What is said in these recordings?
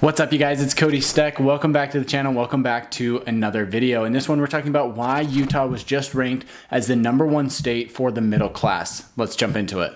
What's up, you guys? It's Cody Steck. Welcome back to the channel. Welcome back to another video. In this one, we're talking about why Utah was just ranked as the #1 state for the middle class. Let's jump into it.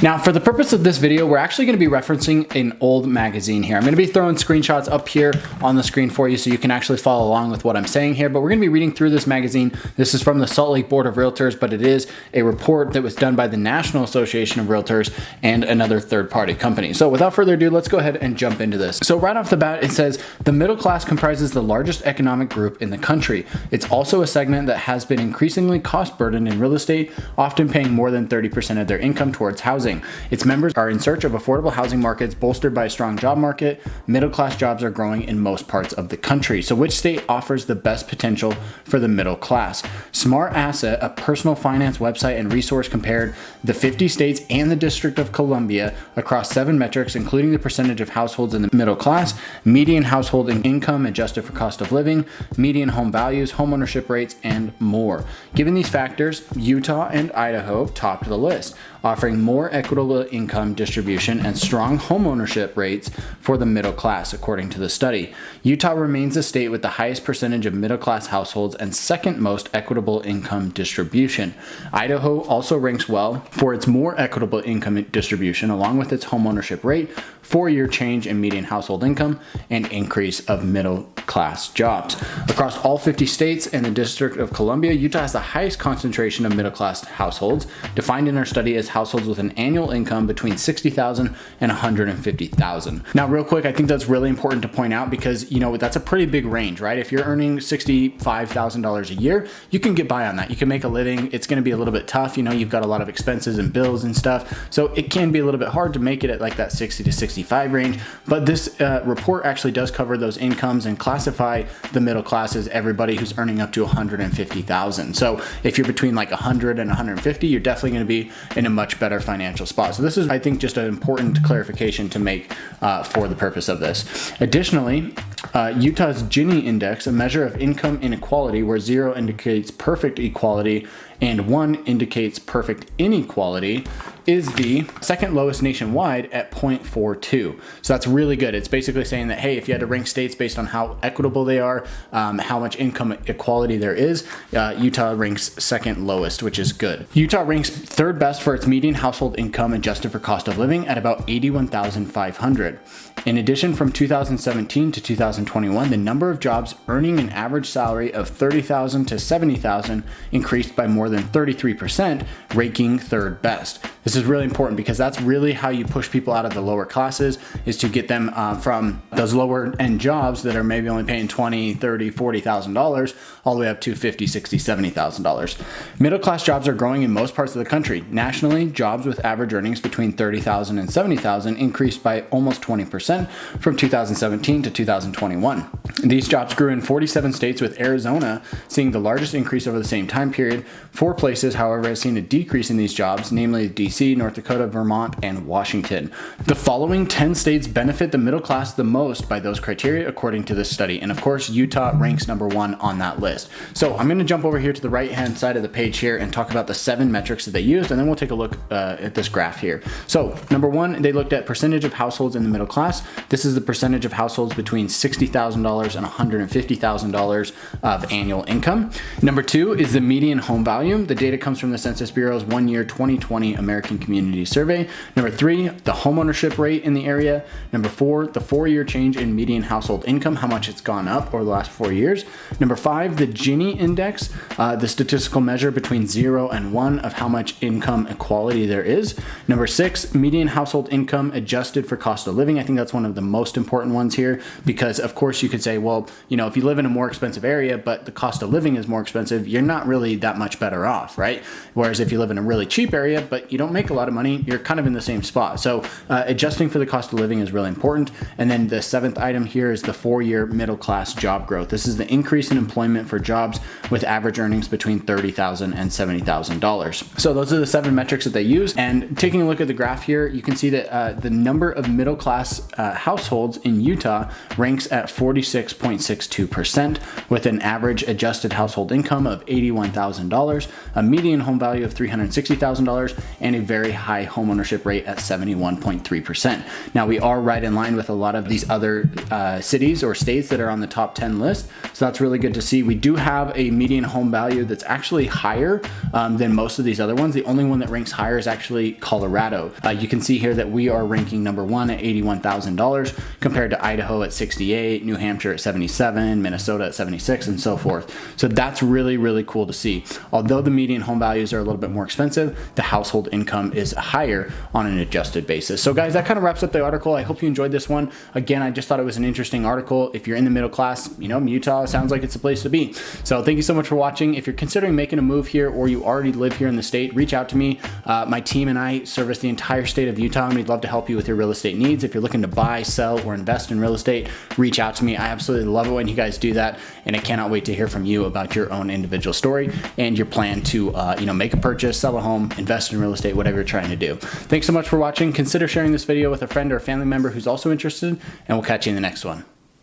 Now, for the purpose of this video, we're actually going to be referencing an old magazine here. I'm going to be throwing screenshots up here on the screen for you so you can actually follow along with what I'm saying here, but we're going to be reading through this magazine. This is from the Salt Lake Board of Realtors, but it is a report that was done by the National Association of Realtors and another third-party company. So without further ado, let's go ahead and jump into this. So right off the bat, it says the middle class comprises the largest economic group in the country. It's also a segment that has been increasingly cost-burdened in real estate, often paying more than 30% of their income towards housing. Its members are in search of affordable housing markets bolstered by a strong job market. Middle-class jobs are growing in most parts of the country. So which state offers the best potential for the middle class? Smart Asset, a personal finance website and resource, compared the 50 states and the District of Columbia across 7 metrics, including the percentage of households in the middle class, median household income adjusted for cost of living, median home values, home ownership rates, and more. Given these factors, Utah and Idaho topped the list, offering more equitable income distribution and strong home ownership rates for the middle class, according to the study. Utah remains the state with the highest percentage of middle class households and second most equitable income distribution. Idaho also ranks well for its more equitable income distribution, along with its home ownership rate, 4-year change in median household income, and increase of middle class jobs. Across all 50 states and the District of Columbia, Utah has the highest concentration of middle class households, defined in our study as households with an annual income between $60,000 and $150,000. Now, real quick, I think that's really important to point out because, that's a pretty big range, right? If you're earning $65,000 a year, you can get by on that. You can make a living. It's going to be a little bit tough. You've got a lot of expenses and bills and stuff. So it can be a little bit hard to make it at like that 60 to 65 range. But this report actually does cover those incomes and classify the middle class as everybody who's earning up to $150,000. So if you're between like 100 and 150, you're definitely going to be in a much better financial spot. So this is, I think, just an important clarification to make for the purpose of this. Additionally, Utah's Gini Index, a measure of income inequality where 0 indicates perfect equality and 1 indicates perfect inequality, is the second lowest nationwide at 0.42. So that's really good. It's basically saying that, hey, if you had to rank states based on how equitable they are, how much income equality there is, Utah ranks second lowest, which is good. Utah ranks third best for its median household income adjusted for cost of living at about $81,500. In addition, from 2017 to 2021, the number of jobs earning an average salary of $30,000 to $70,000 increased by more than 33%, ranking third best. This is really important because that's really how you push people out of the lower classes, is to get them from those lower end jobs that are maybe only paying $20,000, $30,000, $40,000 all the way up to $50,000, $60,000, $70,000. Middle class jobs are growing in most parts of the country. Nationally, jobs with average earnings between $30,000 and $70,000 increased by almost 20% from 2017 to 2021. These jobs grew in 47 states, with Arizona seeing the largest increase over the same time period. 4 places, however, have seen a decrease in these jobs, namely DC, North Dakota, Vermont, and Washington. The following 10 states benefit the middle class the most by those criteria, according to this study. And of course, Utah ranks #1 on that list. So I'm going to jump over here to the right-hand side of the page here and talk about the 7 metrics that they used, and then we'll take a look at this graph here. So #1, they looked at percentage of households in the middle class. This is the percentage of households between $60,000 and $150,000 of annual income. #2 is the median home value. The data comes from the Census Bureau's 1-year 2020 American Community Survey. #3, the home ownership rate in the area. #4, the 4-year change in median household income, how much it's gone up over the last 4 years. #5, the Gini Index, the statistical measure between 0 and 1 of how much income equality there is. #6, median household income adjusted for cost of living. I think that's one of the most important ones here because, of course, you could say, say, well, you know, if you live in a more expensive area, but the cost of living is more expensive, you're not really that much better off, right? Whereas if you live in a really cheap area, but you don't make a lot of money, you're kind of in the same spot. So adjusting for the cost of living is really important. And then the seventh item here is the 4-year middle class job growth. This is the increase in employment for jobs with average earnings between $30,000 and $70,000. So those are the 7 metrics that they use. And taking a look at the graph here, you can see that the number of middle class households in Utah ranks at 46.62%, with an average adjusted household income of $81,000, a median home value of $360,000, and a very high homeownership rate at 71.3%. Now, we are right in line with a lot of these other cities or states that are on the top 10 list, so that's really good to see. We do have a median home value that's actually higher than most of these other ones. The only one that ranks higher is actually Colorado. You can see here that we are ranking number 1 at $81,000 compared to Idaho at 68, New Hampshire at 77, Minnesota at 76, and so forth. So that's really, really cool to see. Although the median home values are a little bit more expensive, the household income is higher on an adjusted basis. So guys, that kind of wraps up the article. I hope you enjoyed this one. Again, I just thought it was an interesting article. If you're in the middle class, you know, Utah sounds like it's the place to be. So thank you so much for watching. If you're considering making a move here or you already live here in the state, reach out to me. My team and I service the entire state of Utah, and we'd love to help you with your real estate needs. If you're looking to buy, sell, or invest in real estate, reach out to me. I absolutely love it when you guys do that, and I cannot wait to hear from you about your own individual story and your plan to make a purchase, sell a home, invest in real estate, whatever you're trying to do. Thanks so much for watching. Consider sharing this video with a friend or a family member who's also interested, and we'll catch you in the next one.